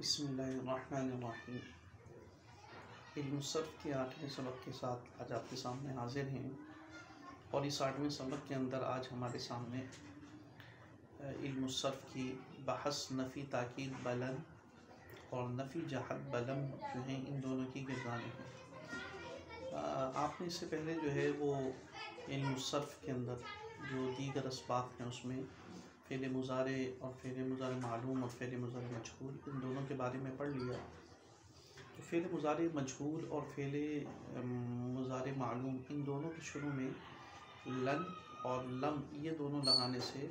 بسم اللہ الرحمن الرحیم۔ علم الصرف کے 8ویں سبق کے ساتھ آج آپ کے سامنے حاضر ہیں، اور اس 8ویں سبق کے اندر آج ہمارے سامنے علم الصرف کی بحث نفی تاکید بلن اور نفی جہت بلن جو ہیں، ان دونوں کی گردانیں ہیں۔ آپ نے اس سے پہلے جو ہے وہ علم الصرف کے اندر جو دیگر اسباق ہیں اس میں فعل مضارع اور فعل مضارع معلوم اور فعل مضارع مجہول ان دونوں کے بارے میں پڑھ لیا۔ تو فعل مضارع مجہول اور فعل مضارع معلوم ان دونوں کے شروع میں لن اور لم یہ دونوں لگانے سے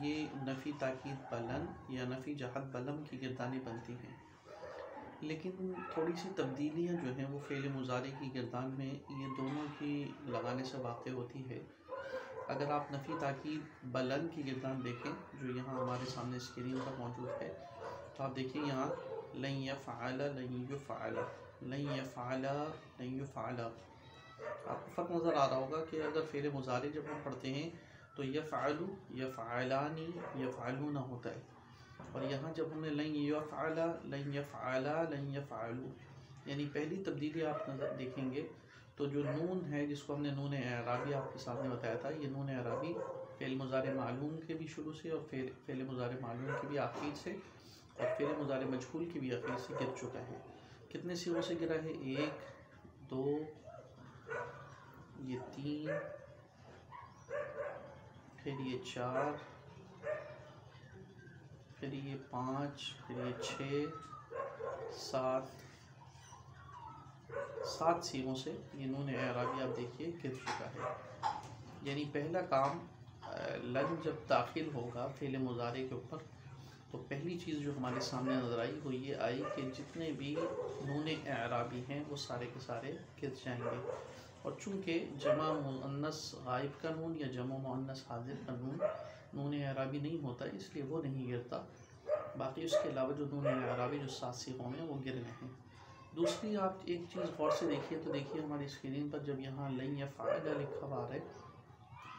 یہ نفی تاکید بلن یا نفی جہت بلم کی گردانیں بنتی ہیں، لیکن تھوڑی سی تبدیلیاں جو ہیں وہ فعل مضارع کی گردان میں یہ دونوں کی لگانے سے واقع ہوتی ہے۔ اگر آپ نفی تاکید بلن کی گردان دیکھیں جو یہاں ہمارے سامنے اسکرین پر موجود ہے، تو آپ دیکھیں یہاں لن یفعل لن یفعل لن یفعل لن یفعل، آپ کو فرق نظر آ رہا ہوگا کہ اگر فعل مضارع جب ہم پڑھتے ہیں تو یفعل یفعلانی یفعلون ہوتا ہے، اور یہاں جب ہم نے لن یفعل لن یفعل لن یفعلوا، یعنی پہلی تبدیلی آپ نظر دیکھیں گے تو جو نون ہے جس کو ہم نے نون اعرابی آپ کے سامنے بتایا تھا، یہ نون اعرابی فعل مضارع معلوم کے بھی شروع سے اور فعل مضارع معلوم کے بھی آخر سے اور فعل مضارع مجہول کی بھی آخر سے گر چکا ہے۔ کتنے سیغوں سے گرا ہے؟ 1 2 یہ 3 پھر یہ 4 پھر یہ 5 پھر یہ 6 7 سیغوں سے یہ نون اعرابی آپ دیکھیے گر چکا ہے۔ یعنی پہلا کام لن جب داخل ہوگا فعل مضارع کے اوپر تو پہلی چیز جو ہمارے سامنے نظر آئی وہ یہ آئی کہ جتنے بھی نون اعرابی ہیں وہ سارے کے سارے گر جائیں گے، اور چونکہ جمع مؤنث غائب کا نون یا جمع مؤنث حاضر کا نون اعرابی نہیں ہوتا، اس لیے وہ نہیں گرتا، باقی اس کے علاوہ جو نون اعرابی جو 7 سیغوں میں وہ گر رہے ہیں۔ دوسری آپ ایک چیز غور سے دیکھیے تو دیکھیے ہماری اسکرین پر جب یہاں لن یفعل لکھا ہوا ہے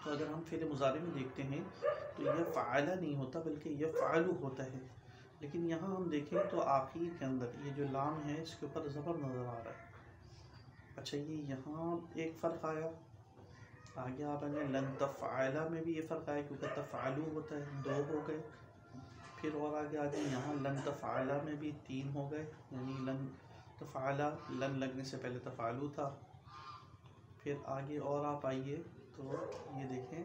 تو اگر ہم فعل مضارع میں دیکھتے ہیں تو یفعل نہیں ہوتا بلکہ یفعل ہوتا ہے، لیکن یہاں ہم دیکھیں تو آخر کے اندر یہ جو لام ہے اس کے اوپر زبر نظر آ رہا ہے۔ اچھا، یہ یہاں ایک فرق آیا، آگے آپ نے لن تفعل میں بھی یہ فرق آیا کیونکہ تفعلوا ہوتا ہے، 2 ہو گئے، پھر اور آگے یہاں لن تفعل میں بھی 3 ہو گئے، یعنی لن تفعل لن لگنے سے پہلے تفعلوا تھا۔ پھر آگے اور آپ آئیے تو یہ دیکھیں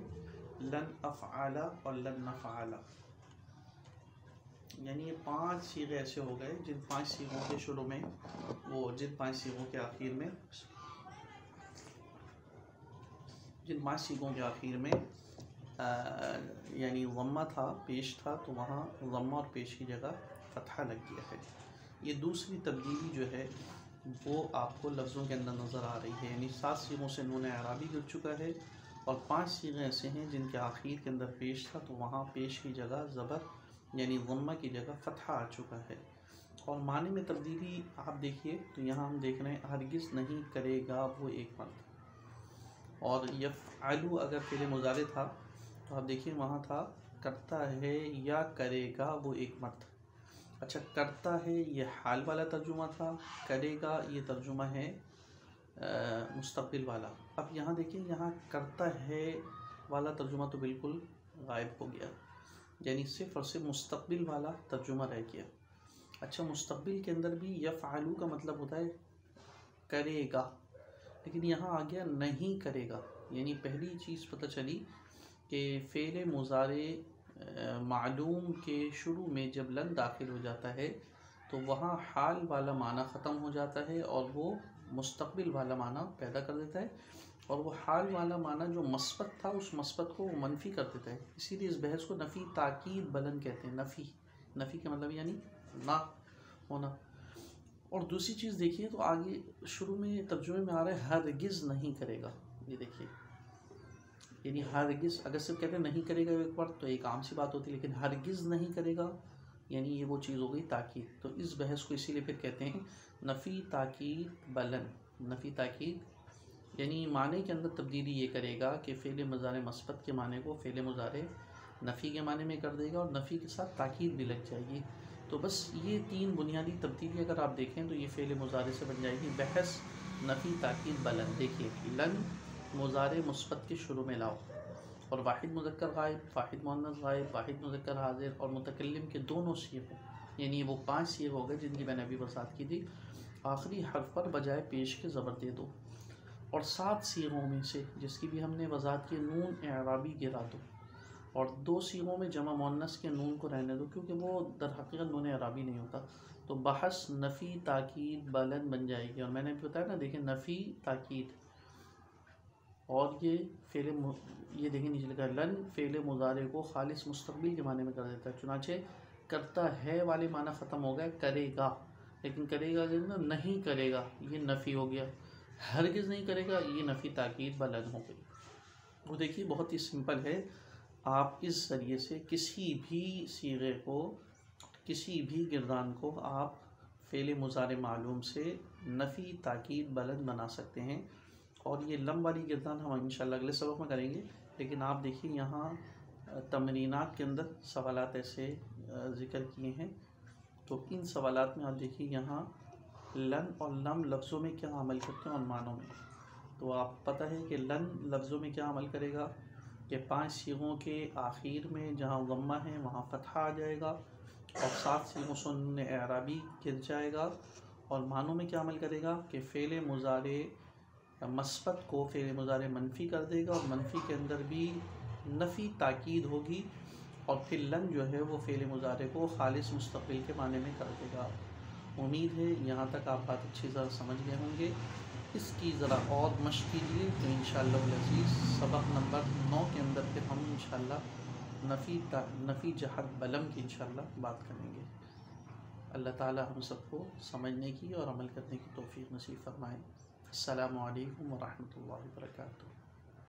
لن افعل اور لن نفعل، یعنی یہ 5 صیغے ایسے ہو گئے جن 5 صیغوں کے شروع میں جن 5 صیغوں کے آخر میں یعنی ضمہ تھا، پیش تھا، تو وہاں ضمہ اور پیش کی جگہ فتحہ لگ گیا ہے۔ یہ دوسری تبدیلی جو ہے وہ آپ کو لفظوں کے اندر نظر آ رہی ہے، یعنی 7 صیغوں سے نون اعرابی گر چکا ہے اور 5 صیغے ایسے ہیں جن کے آخر کے اندر پیش تھا، تو وہاں پیش کی جگہ زبر یعنی ضمہ کی جگہ فتحہ آ چکا ہے۔ اور معنی میں تبدیلی آپ دیکھیے تو یہاں ہم دیکھ رہے ہیں ہرگز نہیں کرے گا وہ ایک مرد، اور یفعلوا اگر فعل مضارع تھا تو آپ دیکھیے وہاں تھا کرتا ہے یا کرے گا وہ ایک مرد۔ اچھا، کرتا ہے یہ حال والا ترجمہ تھا، کرے گا یہ ترجمہ ہے مستقبل والا۔ اب یہاں دیکھیں یہاں کرتا ہے والا ترجمہ تو بالکل غائب ہو گیا، یعنی صرف اور صرف مستقبل والا ترجمہ رہ گیا۔ اچھا، مستقبل کے اندر بھی یفعلوا کا مطلب ہوتا ہے کرے گا، لیکن یہاں آ گیا نہیں کرے گا، یعنی پہلی چیز پتہ چلی کہ فعل مضارع معلوم کے شروع میں جب لن داخل ہو جاتا ہے تو وہاں حال والا معنی ختم ہو جاتا ہے اور وہ مستقبل والا معنی پیدا کر دیتا ہے، اور وہ حال والا معنی جو مثبت تھا اس مثبت کو وہ منفی کر دیتا ہے، اسی لیے اس بحث کو نفی تاکید بلن کہتے ہیں۔ نفی کا مطلب یعنی نہ ہونا۔ اور دوسری چیز دیکھیے تو آگے شروع میں ترجمے میں آ رہا ہے ہرگز نہیں کرے گا، یہ دیکھیے، یعنی ہرگز اگر صرف کہتے ہیں نہیں کرے گا ایک بار تو ایک عام سی بات ہوتی ہے، لیکن ہرگز نہیں کرے گا یعنی یہ وہ چیز ہو گئی تاکید۔ تو اس بحث کو اسی لیے پھر کہتے ہیں نفی تاکید بلن۔ نفی تاکید یعنی معنی کے اندر تبدیلی یہ کرے گا کہ فعل مضارع مثبت کے معنی کو فعل مضارع نفی کے معنی میں کر دے گا اور نفی کے ساتھ تاکید بھی لگ جائے گی، تو بس یہ 3 بنیادی تبدیلی اگر آپ دیکھیں تو یہ فعل مضارع سے بن جائے گی بحث نفی تاکید بلند. دیکھیے لن مضارع مثبت کے شروع میں لاؤ اور واحد مذکر غائب، واحد مؤنث غائب، واحد مذکر حاضر اور متکلم کے دونوں صیغ، یعنی وہ 5 صیغ ہو گئے جن کی میں نے ابھی وضاحت کی تھی. آخری حرف پر بجائے پیش کے زبر دے دو اور 7 صیغوں میں سے جس کی بھی ہم نے وضاحت کی نون اعرابی گرا دو اور 2 صیغوں میں جمع مؤنث کے نون کو رہنے دو کیونکہ وہ در حقیقت نون اعرابی نہیں ہوتا. تو بحث نفی تاکید بلند بن جائے گی. اور میں نے بتایا نا، دیکھیں نفی تاکید اور یہ دیکھیں نیچے لکھا ہے لن فعل مضارع کو خالص مستقبل کے معنی میں کر دیتا ہے. چنانچہ کرتا ہے والے معنی ختم ہو گئے، کرے گا، لیکن کرے گا نہیں کرے گا یہ نفی ہو گیا، ہرگز نہیں کرے گا یہ نفی تاکید بلند ہو گئی. وہ دیکھیے بہت ہی سمپل ہے. آپ اس ذریعے سے کسی بھی صیغے کو، کسی بھی گردان کو آپ فعل مضارع معلوم سے نفی تاکید بلند بنا سکتے ہیں. اور یہ لم والی گردان ہم انشاءاللہ اگلے سبق میں کریں گے. لیکن آپ دیکھیے یہاں تمرینات کے اندر سوالات ایسے ذکر کیے ہیں، تو ان سوالات میں آپ دیکھیے یہاں لن اور لم لفظوں میں کیا عمل کرتے ہیں اور معنوں میں. تو آپ پتہ ہے کہ لن لفظوں میں کیا عمل کرے گا کہ 5 صیغوں کے آخر میں جہاں ضمہ ہے وہاں فتحہ آ جائے گا اور 7 صیغوں سے نون اعرابی گر جائے گا. اور معنوں میں کیا عمل کرے گا کہ فعل مضارع مثبت کو فعل مضارع منفی کر دے گا اور منفی کے اندر بھی نفی تاکید ہوگی. اور پھر لن جو ہے وہ فعل مضارع کو خالص مستقبل کے معنی میں کر دے گا. امید ہے یہاں تک آپ بات اچھی طرح سمجھ گئے ہوں گے. اس کی ذرا اور مشق کیجیے تو انشاءاللہ العزیز سبق نمبر 9 کے اندر پھر ہم انشاءاللہ نفی جہت بلم کی انشاءاللہ بات کریں گے. اللہ تعالی ہم سب کو سمجھنے کی اور عمل کرنے کی توفیق نصیب فرمائے. السلام علیکم ورحمۃ اللہ وبرکاتہ.